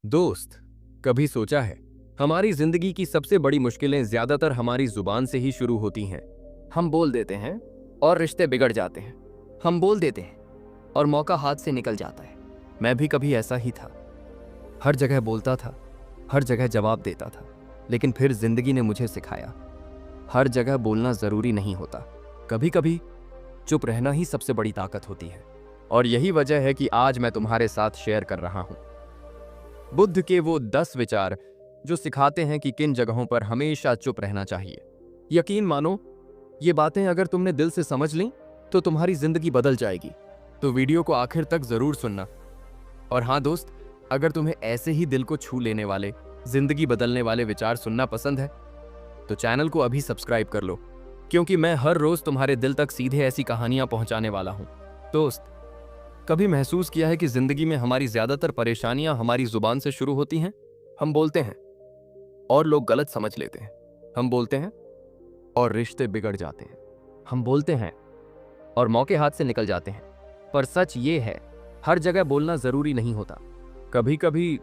दोस्त, कभी सोचा है हमारी जिंदगी की सबसे बड़ी मुश्किलें ज्यादातर हमारी जुबान से ही शुरू होती हैं। हम बोल देते हैं और रिश्ते बिगड़ जाते हैं। हम बोल देते हैं और मौका हाथ से निकल जाता है। मैं भी कभी ऐसा ही था। हर जगह बोलता था, हर जगह जवाब देता था, लेकिन फिर जिंदगी ने मुझे सिखाया हर जगह बोलना जरूरी नहीं होता। कभी कभी चुप रहना ही सबसे बड़ी ताकत होती है। और यही वजह है कि आज मैं तुम्हारे साथ शेयर कर रहा हूं बुद्ध के वो 10 विचार जो सिखाते हैं कि किन जगहों पर हमेशा चुप रहना चाहिए। यकीन मानो, ये बातें अगर तुमने दिल से समझ लीं तो तुम्हारी जिंदगी बदल जाएगी। तो वीडियो को आखिर तक जरूर सुनना। और हाँ दोस्त, अगर तुम्हें ऐसे ही दिल को छू लेने वाले, जिंदगी बदलने वाले विचार सुनना पसंद है तो चैनल को अभी सब्सक्राइब कर लो, क्योंकि मैं हर रोज तुम्हारे दिल तक सीधे ऐसी कहानियां पहुंचाने वाला हूं। दोस्त, कभी महसूस किया है कि जिंदगी में हमारी ज्यादातर परेशानियां हमारी जुबान से शुरू होती हैं? हम बोलते हैं और लोग गलत समझ लेते हैं। हम बोलते हैं और रिश्ते बिगड़ जाते हैं। हम बोलते हैं और मौके हाथ से निकल जाते हैं। पर सच ये है, हर जगह बोलना जरूरी नहीं होता। कभी कभी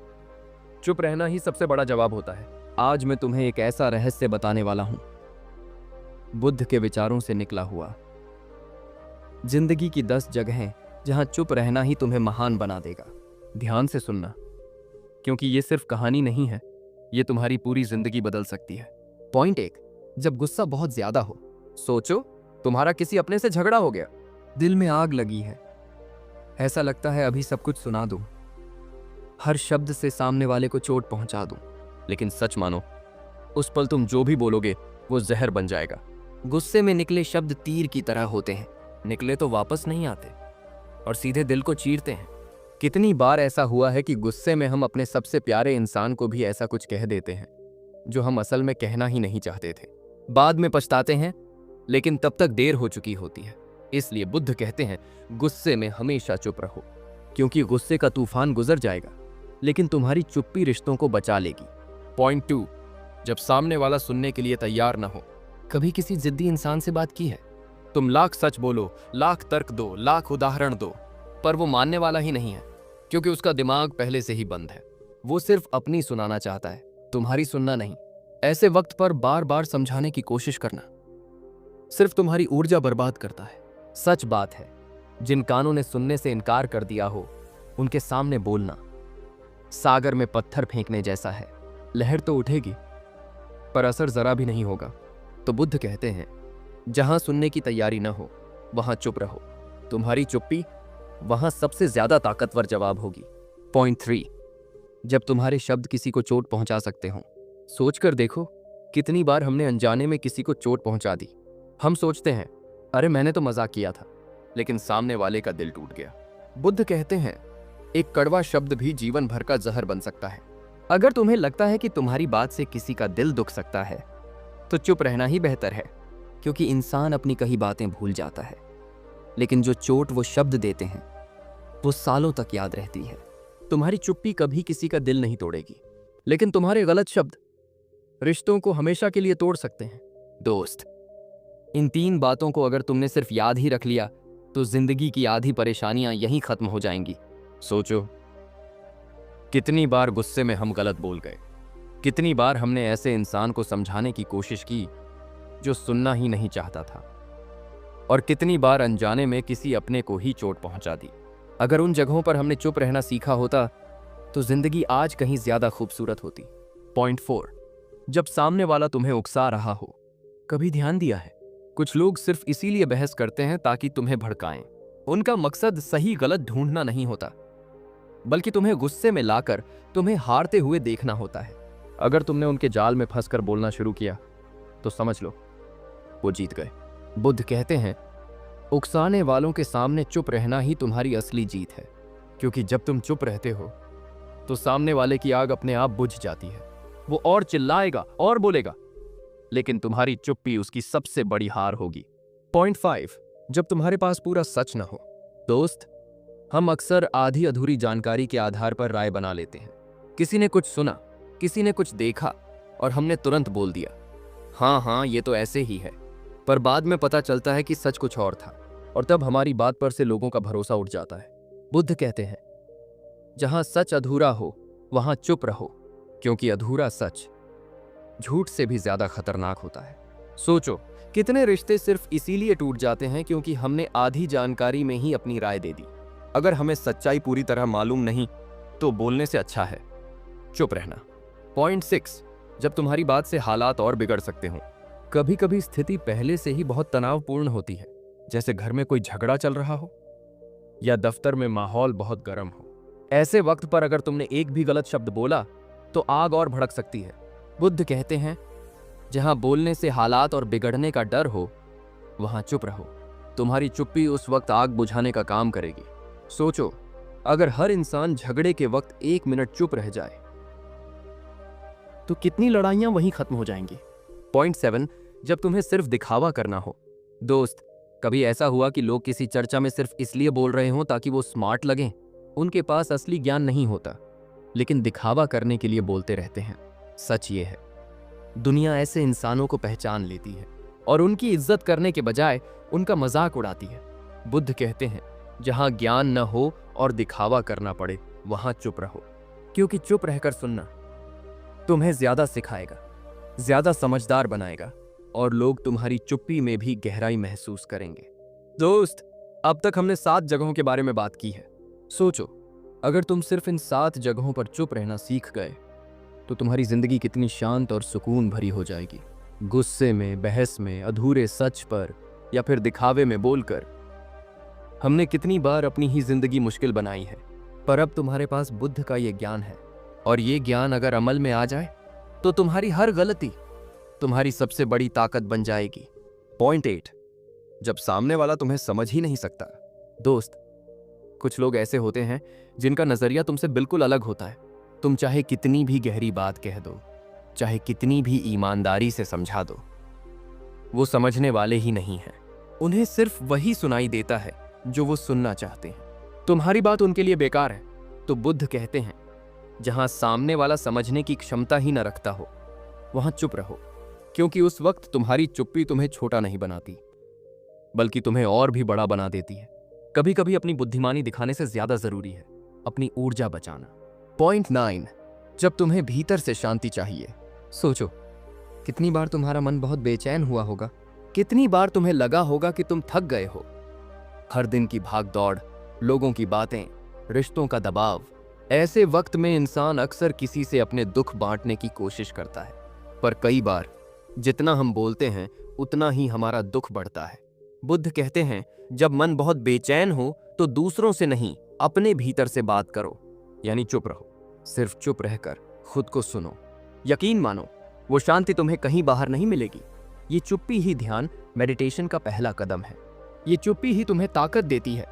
चुप रहना ही सबसे बड़ा जवाब होता है। आज मैं तुम्हें एक ऐसा रहस्य बताने वाला हूं, बुद्ध के विचारों से निकला हुआ। जिंदगी की 10 जगहें जहां चुप रहना ही तुम्हें महान बना देगा। ध्यान से सुनना, क्योंकि ये सिर्फ कहानी नहीं है, ये तुम्हारी पूरी जिंदगी बदल सकती है। पॉइंट 1, जब गुस्सा बहुत ज्यादा हो। सोचो, तुम्हारा किसी अपने से झगड़ा हो गया, दिल में आग लगी है, ऐसा लगता है अभी सब कुछ सुना दूं, हर शब्द से सामने वाले को चोट पहुंचा दूं। लेकिन सच मानो, उस पल तुम जो भी बोलोगे वो जहर बन जाएगा। गुस्से में निकले शब्द तीर की तरह होते हैं, निकले तो वापस नहीं आते और सीधे दिल को चीरते हैं। कितनी बार ऐसा हुआ है कि गुस्से में हम अपने सबसे प्यारे इंसान को भी ऐसा कुछ कह देते हैं जो हम असल में कहना ही नहीं चाहते थे। बाद में पछताते हैं, लेकिन तब तक देर हो चुकी होती है। इसलिए बुद्ध कहते हैं, गुस्से में हमेशा चुप रहो, क्योंकि गुस्से का तूफान गुजर जाएगा, लेकिन तुम्हारी चुप्पी रिश्तों को बचा लेगी। पॉइंट 2, जब सामने वाला सुनने के लिए तैयार ना हो। कभी किसी जिद्दी इंसान से बात की है? तुम लाख सच बोलो, लाख तर्क दो, लाख उदाहरण दो, पर वो मानने वाला ही नहीं है, क्योंकि उसका दिमाग पहले से ही बंद है। वो सिर्फ अपनी सुनाना चाहता है, तुम्हारी सुनना नहीं। ऐसे वक्त पर बार बार समझाने की कोशिश करना सिर्फ तुम्हारी ऊर्जा बर्बाद करता है। सच बात है, जिन कानों ने सुनने से इनकार कर दिया हो, उनके सामने बोलना सागर में पत्थर फेंकने जैसा है। लहर तो उठेगी, पर असर जरा भी नहीं होगा। तो बुद्ध कहते हैं, जहां सुनने की तैयारी न हो वहां चुप रहो। तुम्हारी चुप्पी वहां सबसे ज्यादा ताकतवर जवाब होगी। पॉइंट 3, जब तुम्हारे शब्द किसी को चोट पहुंचा सकते हो। सोचकर देखो, कितनी बार हमने अनजाने में किसी को चोट पहुंचा दी। हम सोचते हैं, अरे मैंने तो मजाक किया था, लेकिन सामने वाले का दिल टूट गया। बुद्ध कहते हैं, एक कड़वा शब्द भी जीवन भर का जहर बन सकता है। अगर तुम्हें लगता है कि तुम्हारी बात से किसी का दिल दुख सकता है, तो चुप रहना ही बेहतर है, क्योंकि इंसान अपनी कही बातें भूल जाता है, लेकिन जो चोट वो शब्द देते हैं वो सालों तक याद रहती है। तुम्हारी चुप्पी कभी किसी का दिल नहीं तोड़ेगी, लेकिन तुम्हारे गलत शब्द रिश्तों को हमेशा के लिए तोड़ सकते हैं। दोस्त, इन 3 बातों को अगर तुमने सिर्फ याद ही रख लिया तो जिंदगी की आधी परेशानियां यहीं खत्म हो जाएंगी। सोचो, कितनी बार गुस्से में हम गलत बोल गए, कितनी बार हमने ऐसे इंसान को समझाने की कोशिश की जो सुनना ही नहीं चाहता था, और कितनी बार अनजाने में किसी अपने को ही चोट पहुंचा दी। अगर उन जगहों पर हमने चुप रहना सीखा होता तो जिंदगी आज कहीं ज्यादा खूबसूरत होती। पॉइंट 4, जब सामने वाला तुम्हें उकसा रहा हो। कभी ध्यान दिया है, कुछ लोग सिर्फ इसीलिए बहस करते हैं ताकि तुम्हें भड़काएं। उनका मकसद सही गलत ढूंढना नहीं होता, बल्कि तुम्हें गुस्से में लाकर तुम्हें हारते हुए देखना होता है। अगर तुमने उनके जाल में फंसकर बोलना शुरू किया तो समझ लो वो जीत गए। बुद्ध कहते हैं, उकसाने वालों के सामने चुप रहना ही तुम्हारी असली जीत है, क्योंकि जब तुम चुप रहते हो तो सामने वाले की आग अपने आप बुझ जाती है। वो और चिल्लाएगा और बोलेगा, लेकिन तुम्हारी चुप्पी उसकी सबसे बड़ी हार होगी। पॉइंट 5, जब तुम्हारे पास पूरा सच ना हो। दोस्त, हम अक्सर आधी अधूरी जानकारी के आधार पर राय बना लेते हैं। किसी ने कुछ सुना, किसी ने कुछ देखा, और हमने तुरंत बोल दिया, हाँ ये तो ऐसे ही है। पर बाद में पता चलता है कि सच कुछ और था, और तब हमारी बात पर से लोगों का भरोसा उठ जाता है। बुद्ध कहते हैं, जहां सच अधूरा हो वहां चुप रहो, क्योंकि अधूरा सच झूठ से भी ज्यादा खतरनाक होता है। सोचो, कितने रिश्ते सिर्फ इसीलिए टूट जाते हैं क्योंकि हमने आधी जानकारी में ही अपनी राय दे दी। अगर हमें सच्चाई पूरी तरह मालूम नहीं तो बोलने से अच्छा है चुप रहना। पॉइंट 6, जब तुम्हारी बात से हालात और बिगड़ सकते हो। कभी कभी स्थिति पहले से ही बहुत तनावपूर्ण होती है, जैसे घर में कोई झगड़ा चल रहा हो या दफ्तर में माहौल बहुत गर्म हो। ऐसे वक्त पर अगर तुमने एक भी गलत शब्द बोला तो आग और भड़क सकती है। बुद्ध कहते हैं, जहां बोलने से हालात और बिगड़ने का डर हो वहां चुप रहो। तुम्हारी चुप्पी उस वक्त आग बुझाने का काम करेगी। सोचो, अगर हर इंसान झगड़े के वक्त 1 मिनट चुप रह जाए तो कितनी लड़ाइयां वहीं खत्म हो जाएंगी। पॉइंट 7, जब तुम्हें सिर्फ दिखावा करना हो। दोस्त, कभी ऐसा हुआ कि लोग किसी चर्चा में सिर्फ इसलिए बोल रहे हों ताकि वो स्मार्ट लगें? उनके पास असली ज्ञान नहीं होता, लेकिन दिखावा करने के लिए बोलते रहते हैं। सच ये है, दुनिया ऐसे इंसानों को पहचान लेती है और उनकी इज्जत करने के बजाय उनका मजाक उड़ाती है। बुद्ध कहते हैं, जहां ज्ञान न हो और दिखावा करना पड़े वहां चुप रहो, क्योंकि चुप रहकर सुनना तुम्हें ज्यादा सिखाएगा, ज्यादा समझदार बनाएगा और लोग तुम्हारी चुप्पी में भी गहराई महसूस करेंगे। दोस्त, अब तक हमने 7 जगहों के बारे में बात की है। सोचो, अगर तुम सिर्फ इन 7 जगहों पर चुप रहना सीख गए तो तुम्हारी जिंदगी कितनी शांत और सुकून भरी हो जाएगी। गुस्से में, बहस में, अधूरे सच पर या फिर दिखावे में बोलकर हमने कितनी बार अपनी ही जिंदगी मुश्किल बनाई है। पर अब तुम्हारे पास बुद्ध का ये ज्ञान है, और ये ज्ञान अगर अमल में आ जाए तो तुम्हारी हर गलती तुम्हारी सबसे बड़ी ताकत बन जाएगी। पॉइंट 8, जब सामने वाला तुम्हें समझ ही नहीं सकता। दोस्त, कुछ लोग ऐसे होते हैं जिनका नजरिया तुमसे बिल्कुल अलग होता है। तुम चाहे कितनी भी गहरी बात कह दो, चाहे कितनी भी ईमानदारी से समझा दो, वो समझने वाले ही नहीं हैं। उन्हें सिर्फ वही सुनाई देता है जो वो सुनना चाहते हैं। तुम्हारी बात उनके लिए बेकार है। तो बुद्ध कहते हैं, जहां सामने वाला समझने की क्षमता ही न रखता हो वहां चुप रहो, क्योंकि उस वक्त तुम्हारी चुप्पी तुम्हें छोटा नहीं बनाती, बल्कि तुम्हें और भी बड़ा बना देती है। कभी कभी अपनी बुद्धिमानी दिखाने से ज्यादा जरूरी है अपनी ऊर्जा बचाना। पॉइंट 9, जब तुम्हें भीतर से शांति चाहिए। सोचो, कितनी बार तुम्हारा मन बहुत बेचैन हुआ होगा, कितनी बार तुम्हें लगा होगा कि तुम थक गए हो। हर दिन की भाग दौड़, लोगों की बातें, रिश्तों का दबाव। ऐसे वक्त में इंसान अक्सर किसी से अपने दुख बांटने की कोशिश करता है, पर कई बार जितना हम बोलते हैं उतना ही हमारा दुख बढ़ता है। बुद्ध कहते हैं, जब मन बहुत बेचैन हो तो दूसरों से नहीं, अपने भीतर से बात करो, यानी चुप रहो। सिर्फ चुप रहकर खुद को सुनो। यकीन मानो, वो शांति तुम्हें कहीं बाहर नहीं मिलेगी। ये चुप्पी ही ध्यान मेडिटेशन का पहला कदम है। ये चुप्पी ही तुम्हें ताकत देती है।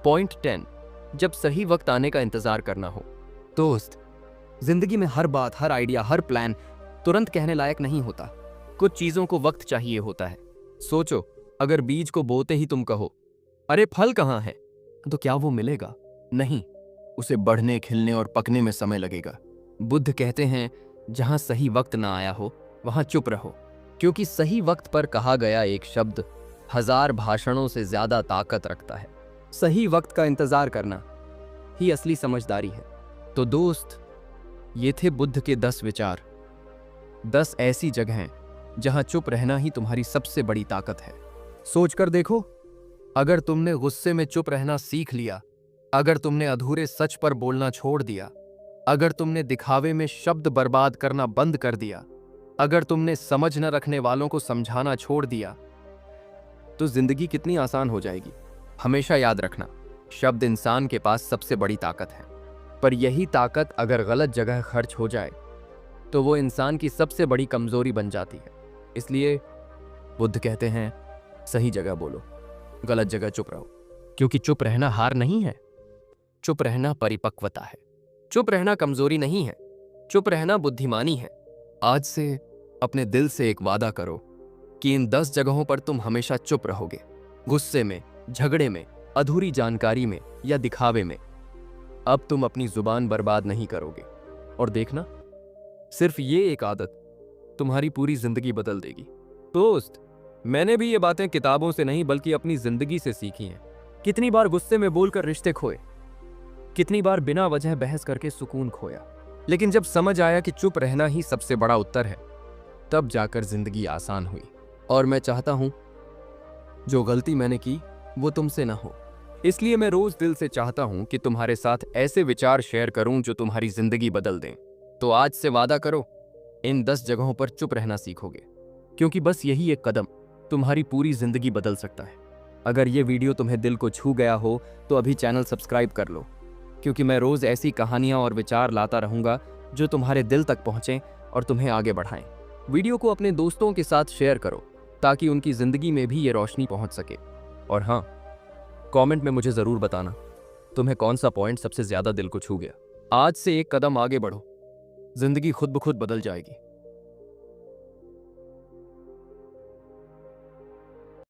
पॉइंट 10, जब सही वक्त आने का इंतजार करना हो। दोस्त, जिंदगी में हर बात, हर आइडिया, हर प्लान तुरंत कहने लायक नहीं होता। कुछ चीजों को वक्त चाहिए होता है। सोचो, अगर बीज को बोते ही तुम कहो, अरे फल कहाँ है, तो क्या वो मिलेगा? नहीं, उसे बढ़ने, खिलने और पकने में समय लगेगा। बुद्ध कहते हैं, जहां सही वक्त ना आया हो वहां चुप रहो, क्योंकि सही वक्त पर कहा गया एक शब्द 1000 भाषणों से ज्यादा ताकत रखता है। सही वक्त का इंतजार करना ही असली समझदारी है। तो दोस्त, ये थे बुद्ध के 10 विचार, 10 ऐसी जगहें जहां चुप रहना ही तुम्हारी सबसे बड़ी ताकत है। सोचकर देखो, अगर तुमने गुस्से में चुप रहना सीख लिया, अगर तुमने अधूरे सच पर बोलना छोड़ दिया, अगर तुमने दिखावे में शब्द बर्बाद करना बंद कर दिया, अगर तुमने समझ न रखने वालों को समझाना छोड़ दिया, तो जिंदगी कितनी आसान हो जाएगी। हमेशा याद रखना, शब्द इंसान के पास सबसे बड़ी ताकत है, पर यही ताकत अगर गलत जगह खर्च हो जाए तो वो इंसान की सबसे बड़ी कमजोरी बन जाती है। इसलिए बुद्ध कहते हैं, सही जगह बोलो, गलत जगह चुप रहो, क्योंकि चुप रहना हार नहीं है, चुप रहना परिपक्वता है। चुप रहना कमजोरी नहीं है, चुप रहना बुद्धिमानी है। आज से अपने दिल से एक वादा करो कि इन 10 जगहों पर तुम हमेशा चुप रहोगे। गुस्से में, झगड़े में, अधूरी जानकारी में या दिखावे में। अब तुम अपनी जुबान बर्बाद नहीं करोगे, और देखना, सिर्फ ये एक आदत तुम्हारी पूरी जिंदगी बदल देगी। दोस्त, मैंने भी ये बातें किताबों से नहीं बल्कि अपनी जिंदगी से सीखी हैं। कितनी बार गुस्से में बोलकर रिश्ते खोए, कितनी बार बिना वजह बहस करके सुकून खोया, लेकिन जब समझ आया कि चुप रहना ही सबसे बड़ा उत्तर है, तब जाकर जिंदगी आसान हुई। और मैं चाहता हूं जो गलती मैंने की वो तुमसे ना हो। इसलिए मैं रोज दिल से चाहता हूं कि तुम्हारे साथ ऐसे विचार शेयर करूं जो तुम्हारी जिंदगी बदल दें। तो आज से वादा करो, इन 10 जगहों पर चुप रहना सीखोगे, क्योंकि बस यही एक कदम तुम्हारी पूरी जिंदगी बदल सकता है। अगर ये वीडियो तुम्हें दिल को छू गया हो तो अभी चैनल सब्सक्राइब कर लो, क्योंकि मैं रोज ऐसी कहानियां और विचार लाता रहूंगा जो तुम्हारे दिल तक पहुंचें और तुम्हें आगे बढ़ाएं। वीडियो को अपने दोस्तों के साथ शेयर करो ताकि उनकी जिंदगी में भी ये रोशनी पहुंच सके। और हाँ, कमेंट में मुझे जरूर बताना तुम्हें कौन सा पॉइंट सबसे ज्यादा दिल को छू गया। आज से एक कदम आगे बढ़ो, जिंदगी खुद ब खुद बदल जाएगी।